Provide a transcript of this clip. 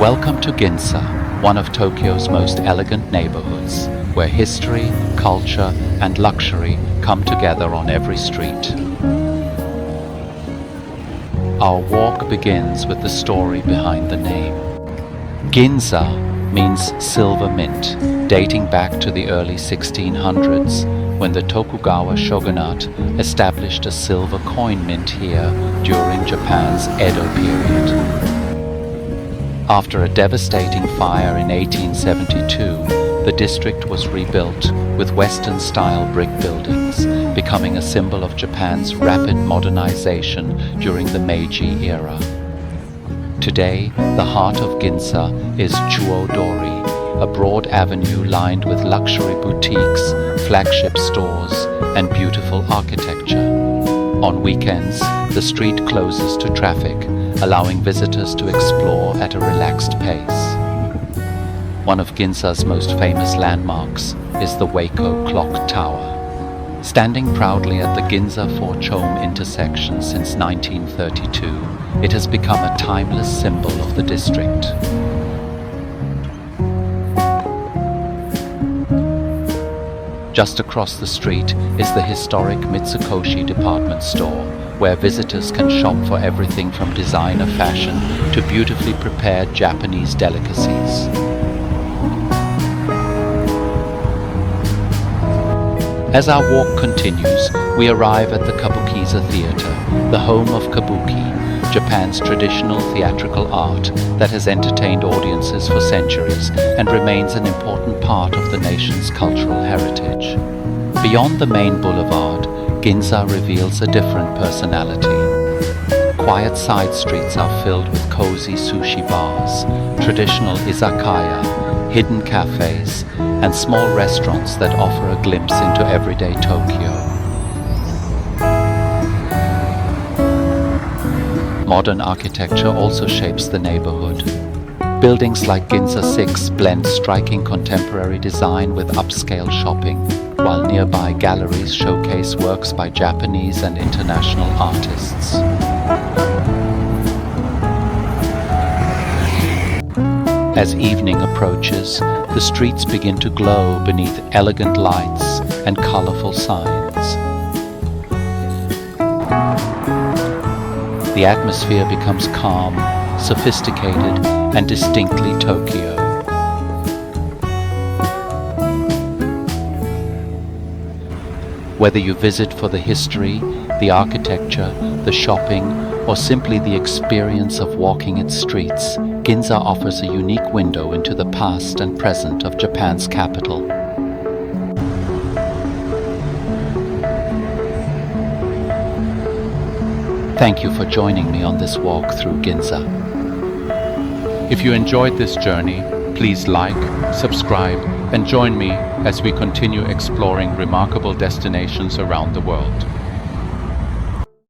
Welcome to Ginza, one of Tokyo's most elegant neighborhoods, where history, culture, and luxury come together on every street. Our walk begins with the story behind the name. Ginza means silver mint, dating back to the early 1600s, when the Tokugawa shogunate established a silver coin mint here during Japan's Edo period. After a devastating fire in 1872, the district was rebuilt with Western-style brick buildings, becoming a symbol of Japan's rapid modernization during the Meiji era. Today, the heart of Ginza is Chuo-dori, a broad avenue lined with luxury boutiques, flagship stores, and beautiful architecture. On weekends, the street closes to traffic, allowing visitors to explore at a relaxed pace. One of Ginza's most famous landmarks is the Wako Clock Tower. Standing proudly at the Ginza-4-Chome intersection since 1932, it has become a timeless symbol of the district. Just across the street is the historic Mitsukoshi department store, where visitors can shop for everything from designer fashion to beautifully prepared Japanese delicacies. As our walk continues, we arrive at the Kabukiza Theatre, the home of Kabuki, Japan's traditional theatrical art that has entertained audiences for centuries and remains an important part of the nation's cultural heritage. Beyond the main boulevard, Ginza reveals a different personality. Quiet side streets are filled with cozy sushi bars, traditional izakaya, hidden cafes, and small restaurants that offer a glimpse into everyday Tokyo. Modern architecture also shapes the neighborhood. Buildings like Ginza 6 blend striking contemporary design with upscale shopping, while nearby galleries showcase works by Japanese and international artists. As evening approaches, the streets begin to glow beneath elegant lights and colorful signs. The atmosphere becomes calm, sophisticated, and distinctly Tokyo. Whether you visit for the history, the architecture, the shopping, or simply the experience of walking its streets, Ginza offers a unique window into the past and present of Japan's capital. Thank you for joining me on this walk through Ginza. If you enjoyed this journey, please like, subscribe, and join me as we continue exploring remarkable destinations around the world.